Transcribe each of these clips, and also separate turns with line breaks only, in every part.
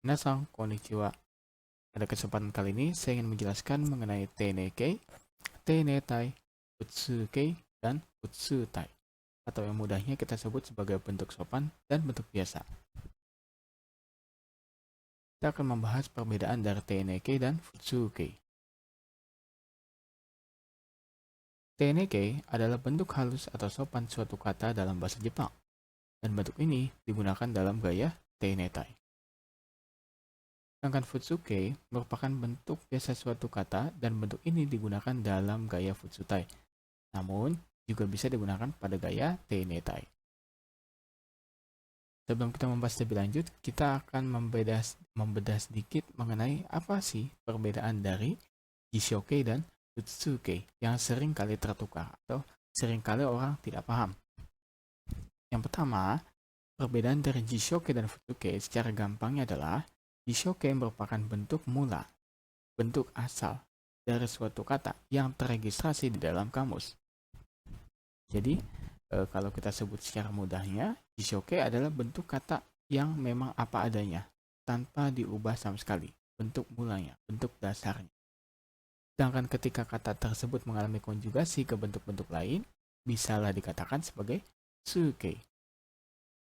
Minasan, konnichiwa. Pada kesempatan kali ini, saya ingin menjelaskan mengenai TNK, TNTai, Utsukei, dan Utsutai. Atau yang mudahnya kita sebut sebagai bentuk sopan dan bentuk biasa. Kita akan membahas perbedaan dari TNK dan Futsukei. TNK adalah bentuk halus atau sopan suatu kata dalam bahasa Jepang. Dan bentuk ini digunakan dalam gaya TNTai. Sedangkan Futsukei merupakan bentuk biasa suatu kata dan bentuk ini digunakan dalam gaya Futsutai. Namun, juga bisa digunakan pada gaya Teinetai. Sebelum kita membahas lebih lanjut, kita akan membedah sedikit mengenai apa sih perbedaan dari Jishokei dan Futsukei yang sering kali tertukar atau sering kali orang tidak paham. Yang pertama, perbedaan dari Jishokei dan Futsukei secara gampangnya adalah Jishokei merupakan bentuk mula, bentuk asal dari suatu kata yang terregistrasi di dalam kamus. Jadi, kalau kita sebut secara mudahnya, Jishokei adalah bentuk kata yang memang apa adanya, tanpa diubah sama sekali, bentuk mulanya, bentuk dasarnya. Sedangkan ketika kata tersebut mengalami konjugasi ke bentuk-bentuk lain, bisalah dikatakan sebagai Tsukei.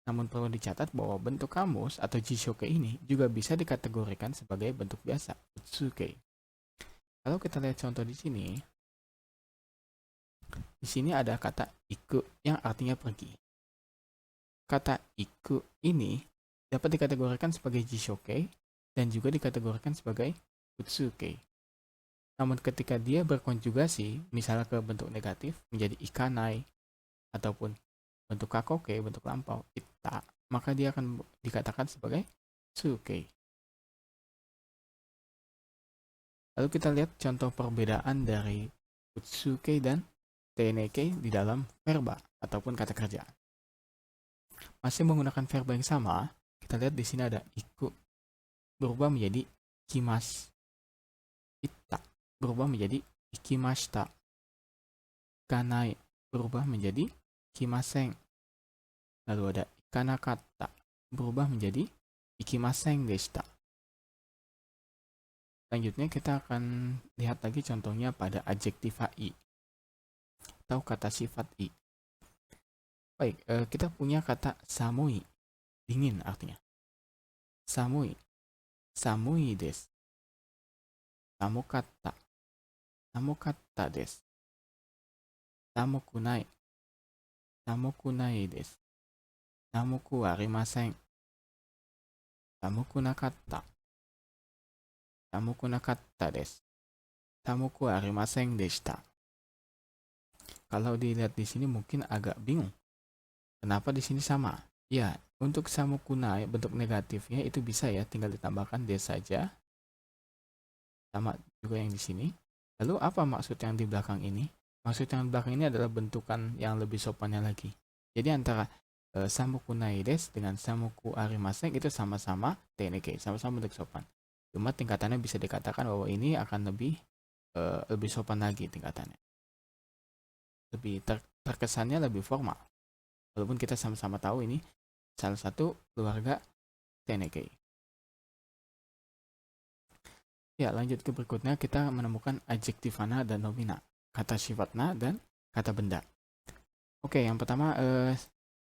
Namun perlu dicatat bahwa bentuk kamus atau Jishokei ini juga bisa dikategorikan sebagai bentuk biasa, Utsukei. Kalau kita lihat contoh di sini ada kata iku yang artinya pergi. Kata iku ini dapat dikategorikan sebagai Jishokei dan juga dikategorikan sebagai Utsukei. Namun ketika dia berkonjugasi, misalnya ke bentuk negatif menjadi ikanai ataupun bentuk kakoke, bentuk lampau, ita, maka dia akan dikatakan sebagai tsukei. Lalu kita lihat contoh perbedaan dari utsukei dan tenekei di dalam verba ataupun kata kerja. Masih menggunakan verba yang sama, kita lihat di sini ada iku berubah menjadi ikimasu, ita berubah menjadi ikimashita, kanai berubah menjadi ikimasen. Lalu ada ikanakata berubah menjadi ikimasen deshita. Selanjutnya kita akan lihat lagi contohnya pada adjektif i atau kata sifat i. Baik, kita punya kata samui, dingin artinya. Samui, samui desu. Samukata, samukata desu. Samukunai, samukunai desu. Samuku arimasen. Samuku nakatta. Samuku nakatta desu. Samuku arimasen deshita. Kalau dilihat di sini mungkin agak bingung. Kenapa di sini sama? Ya, untuk samukunai bentuk negatifnya itu bisa ya, tinggal ditambahkan des saja. Sama juga yang di sini. Lalu apa maksud yang di belakang ini? Maksud yang di belakang ini adalah bentukan yang lebih sopannya lagi. Jadi antara samuku naides dengan samuku arimasen itu sama-sama TNK, sama-sama bentuk sopan. Cuma tingkatannya bisa dikatakan bahwa ini akan lebih sopan lagi tingkatannya. Lebih terkesannya lebih formal. Walaupun kita sama-sama tahu ini salah satu keluarga TNK. Ya, lanjut ke berikutnya kita menemukan adjektifana dan nomina, kata sifatna dan kata benda. Oke, yang pertama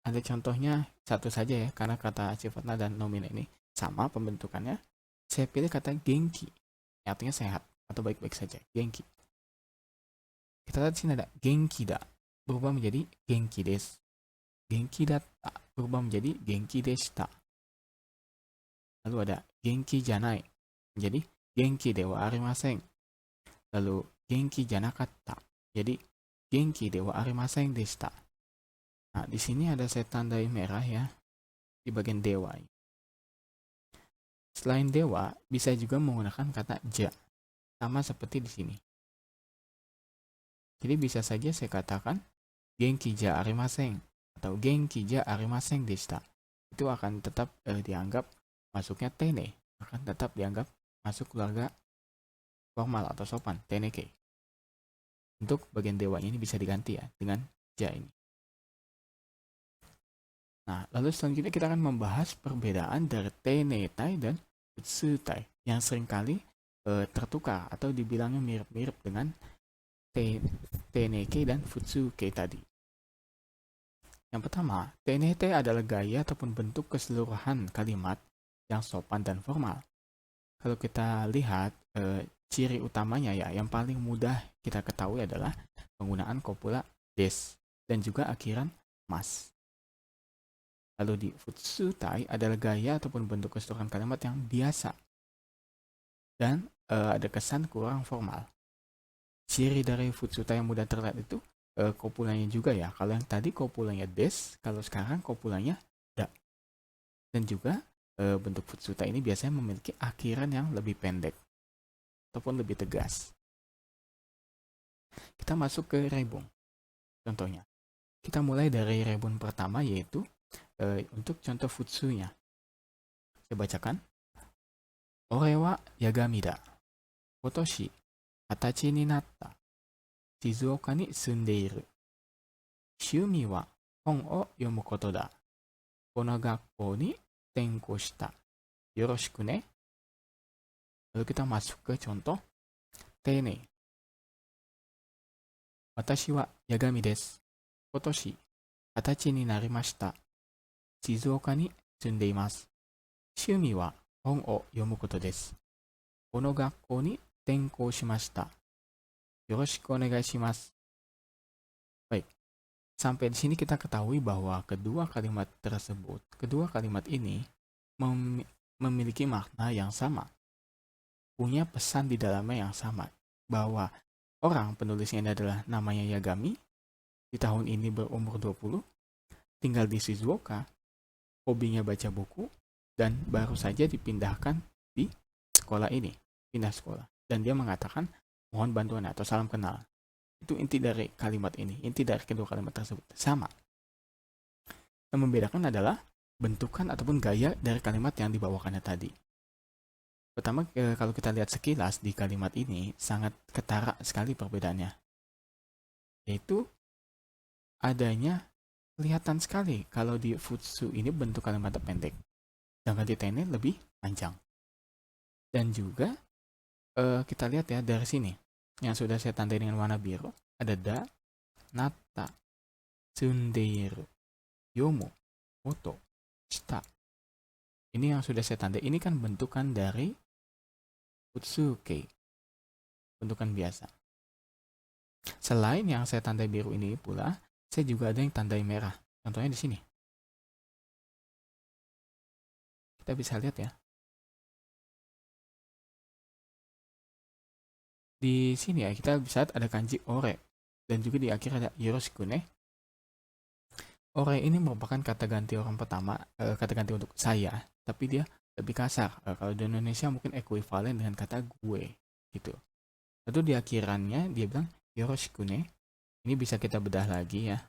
ada contohnya satu saja ya, karena kata sifatna dan nomina ini sama pembentukannya. Saya pilih kata genki, yang artinya sehat atau baik-baik saja, genki. Kita lihat di sini ada genki da, berubah menjadi genki desu. Genki datta, berubah menjadi genki deshita. Lalu ada genki janai, menjadi genki dewa arimasen. Lalu genki janakatta, jadi genki dewa arimasen deshita. Nah, di sini ada saya tandai merah ya, di bagian dewa. Selain dewa, bisa juga menggunakan kata ja, sama seperti di sini. Jadi bisa saja saya katakan genki ja arimasen atau genki ja arimasen deshita. Itu akan tetap dianggap masuknya tene, akan tetap dianggap masuk keluarga formal atau sopan, teneke. Untuk bagian dewanya ini bisa diganti ya dengan ja ini. Nah, lalu selanjutnya kita akan membahas perbedaan dari tenetai dan futsutai yang seringkali tertukar atau dibilangnya mirip-mirip dengan teneke dan futsuke tadi. Yang pertama, tenete adalah gaya ataupun bentuk keseluruhan kalimat yang sopan dan formal. Kalau kita lihat ciri utamanya ya, yang paling mudah kita ketahui adalah penggunaan kopula des dan juga akhiran mas. Lalu di futsutai adalah gaya ataupun bentuk keseluruhan kalimat yang biasa dan ada kesan kurang formal. Ciri dari futsutai yang mudah terlihat itu kopulanya juga ya. Kalau yang tadi kopulanya des, kalau sekarang kopulanya da. Dan juga bentuk futsutai ini biasanya memiliki akhiran yang lebih pendek ataupun lebih tegas. Kita masuk ke rebung. Contohnya, kita mulai dari rebung pertama yaitu untuk contoh futsunya. Saya bacakan. Ore wa yagami da. Kotoshi 20歳になった。静岡に住んでいる。趣味は本を読むことだ。この学校に転校した。よろしくね。Lalu kita masuk ke contoh tene. 私は八神です。今年20歳になりました。静岡に住んでいます。趣味は本を読むことです。この学校に転校しました。よろしくお願いします。Baik, sampai di sini kita ketahui bahwa kedua kalimat ini memiliki makna yang sama. Punya pesan di dalamnya yang sama. Bahwa orang penulisnya ini adalah namanya Yagami, di tahun ini berumur 20, tinggal di Shizuoka, hobinya baca buku, dan baru saja dipindahkan di sekolah ini, pindah sekolah. Dan dia mengatakan, mohon bantuan atau salam kenal. Itu inti dari kalimat ini, inti dari kedua kalimat tersebut. Sama. Yang membedakan adalah bentukan ataupun gaya dari kalimat yang dibawakannya tadi. Pertama, kalau kita lihat sekilas di kalimat ini, sangat ketara sekali perbedaannya. Yaitu, adanya kelihatan sekali kalau di futsu ini bentuk kalimatnya pendek. Sedangkan di tene lebih panjang. Dan juga, kita lihat ya dari sini. Yang sudah saya tandai dengan warna biru, ada da, nata, tsundeiru, yomu, moto, shita. Ini yang sudah saya tandai. Ini kan bentukan dari futsuke. Bentukan biasa. Selain yang saya tandai biru ini pula, saya juga ada yang tandai merah. Contohnya di sini. Kita bisa lihat ya. Di sini ya, kita bisa lihat ada kanji ore. Dan juga di akhir ada yoroshiku ne. Ore ini merupakan kata ganti orang pertama, kata ganti untuk saya. Tapi dia lebih kasar. Kalau di Indonesia mungkin ekuivalen dengan kata gue. Gitu. Lalu di akhirannya dia bilang yoroshiku ne. Ini bisa kita bedah lagi ya.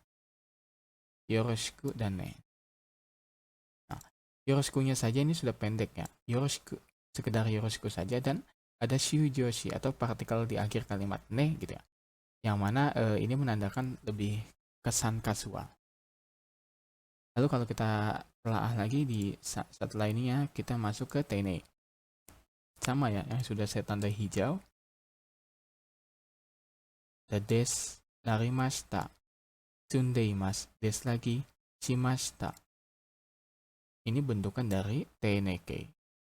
Yoroshiku dan ne. Nah, yoroshiku-nya saja ini sudah pendek ya. Yoroshiku. Sekedar yoroshiku saja dan ada shujoshi atau partikel di akhir kalimat ne gitu ya. Yang mana ini menandakan lebih kesan kasual. Lalu kalau kita telah lagi di setelah ini ya, kita masuk ke tene. Sama ya, yang sudah saya tandai hijau. The des narimashita. Tsundeimasu. Des lagi shimashita. Ini bentukan dari teneke.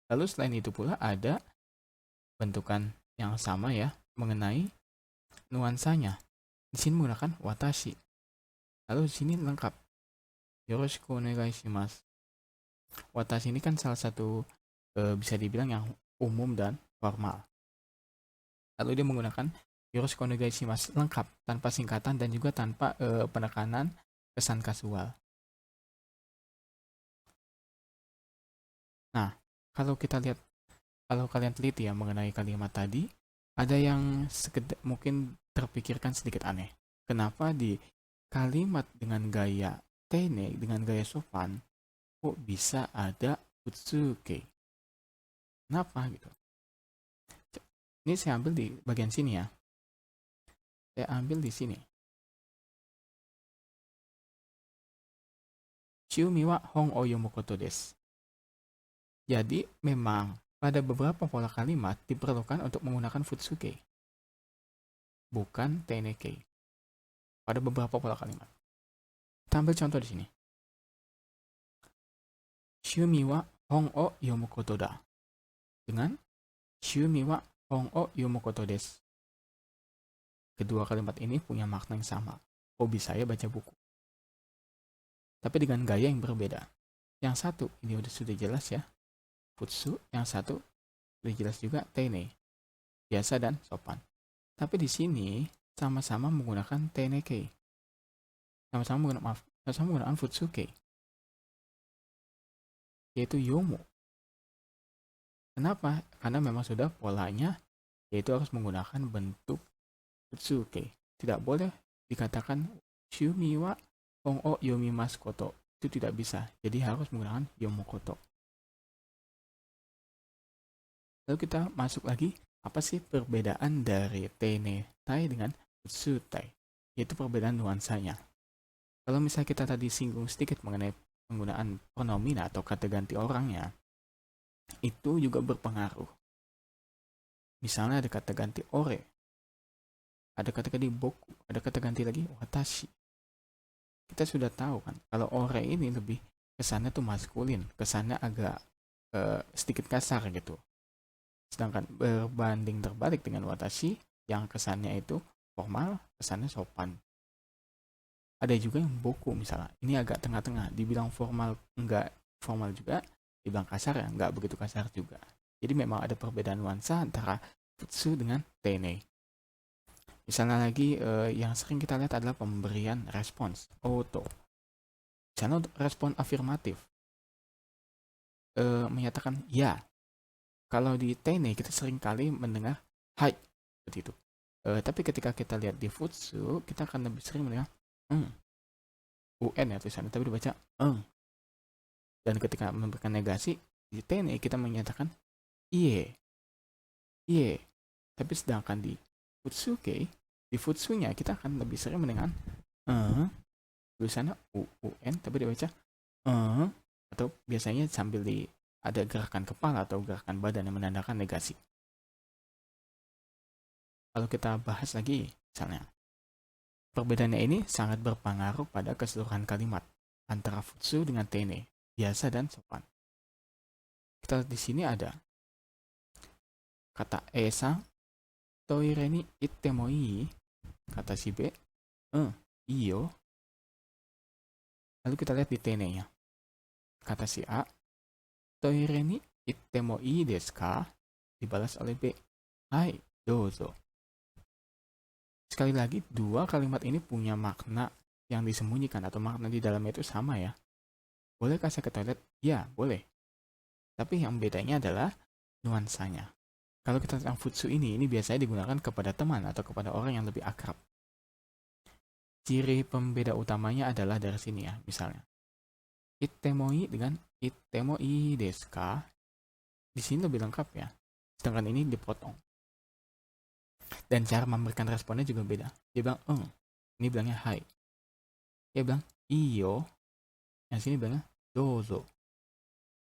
Lalu selain itu pula ada bentukan yang sama ya mengenai nuansanya. Di sini menggunakan watashi. Lalu di sini lengkap. Yoroshiku onegai shimasu. Watashi ini kan salah satu bisa dibilang yang umum dan formal. Lalu dia menggunakan yoroshiku onegai shimasu lengkap tanpa singkatan dan juga tanpa penekanan kesan kasual. Nah, kalau kalian teliti ya mengenai kalimat tadi, ada yang mungkin terpikirkan sedikit aneh. Kenapa di kalimat dengan gaya tene, dengan gaya sopan, kok bisa ada futsuke? Kenapa gitu? Ini saya ambil di bagian sini ya. Saya ambil di sini. Shumi wa hong o yomu koto desu. Jadi memang pada beberapa pola kalimat diperlukan untuk menggunakan futsuke, bukan teneke. Pada beberapa pola kalimat. Kita ambil contoh di sini. Shumi wa hon o yomu koto da. Dengan Shumi wa hon o yomu koto desu. Kedua kalimat ini punya makna yang sama. Hobi saya baca buku. Tapi dengan gaya yang berbeda. Yang satu, ini sudah jelas ya. Futsu. Yang satu, sudah jelas juga tene. Biasa dan sopan. Tapi di sini, sama-sama menggunakan teneke. Sama-sama menggunakan futsuke. Yaitu yomu. Kenapa? Karena memang sudah polanya, yaitu harus menggunakan bentuk futsuke. Tidak boleh dikatakan shumi wa hon o yomimasu koto. Itu tidak bisa. Jadi harus menggunakan yomu koto. Lalu kita masuk lagi, apa sih perbedaan dari tenetai dengan futsutai? Yaitu perbedaan nuansanya. Kalau misalnya kita tadi singgung sedikit mengenai penggunaan pronomina atau kata ganti orangnya, itu juga berpengaruh. Misalnya ada kata ganti ore, ada kata ganti boku, ada kata ganti lagi watashi. Kita sudah tahu kan, kalau ore ini lebih kesannya tuh maskulin, kesannya agak sedikit kasar gitu. Sedangkan berbanding terbalik dengan watashi, yang kesannya itu formal, kesannya sopan. Ada juga yang boku misalnya, ini agak tengah-tengah, dibilang formal enggak formal juga, dibilang kasar ya enggak begitu kasar juga. Jadi memang ada perbedaan nuansa antara futsu dengan tene. Misalnya lagi yang sering kita lihat adalah pemberian respons auto. Misalnya untuk respon afirmatif menyatakan ya. Kalau di tene kita sering kali mendengar hai seperti itu. Tapi ketika kita lihat di futsu, kita akan lebih sering mendengar UN ya tulisannya, tapi dibaca Dan ketika memberikan negasi, di tene kita menyatakan iye. Iye. Tapi sedangkan di futsuke, di futsunya kita akan lebih sering mendengar tulisannya UN, tapi dibaca atau biasanya sambil ada gerakan kepala atau gerakan badan yang menandakan negasi. Kalau kita bahas lagi, misalnya, perbedaannya ini sangat berpengaruh pada keseluruhan kalimat antara futsu dengan tene, biasa dan sopan. Kita di sini ada kata esa, toire ni itte mo ii, kata si B, iyo. Lalu kita lihat di tene-nya. Kata si A, toire ni itte mo ii desu ka? Dibalas oleh B, hai, dozo. Sekali lagi, dua kalimat ini punya makna yang disembunyikan atau makna di dalamnya itu sama ya. Bolehkah saya ke toilet? Ya, boleh. Tapi yang bedanya adalah nuansanya. Kalau kita tentang futsu ini biasanya digunakan kepada teman atau kepada orang yang lebih akrab. Ciri pembeda utamanya adalah dari sini ya, misalnya. Ittemoi dengan ittemoi desu ka? Di sini lebih lengkap ya. Sedangkan ini dipotong. Dan cara memberikan responnya juga beda. Dia bilang, ini bilangnya hai. Dia bilang, iyo. Yang sini bilangnya, dozo.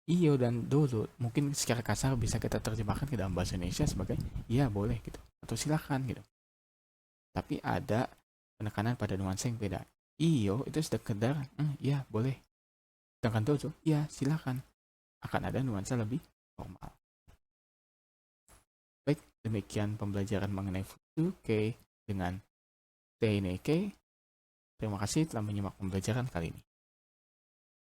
Iyo dan dozo mungkin secara kasar bisa kita terjemahkan ke dalam bahasa Indonesia sebagai, iya boleh gitu. Atau silakan gitu. Tapi ada penekanan pada nuansa yang beda. Iyo itu sekedar, iya boleh. Sedangkan dozo, iya silakan. Akan ada nuansa lebih formal. Baik, demikian pembelajaran mengenai futsuke dengan teineke. Terima kasih telah menyimak pembelajaran kali ini.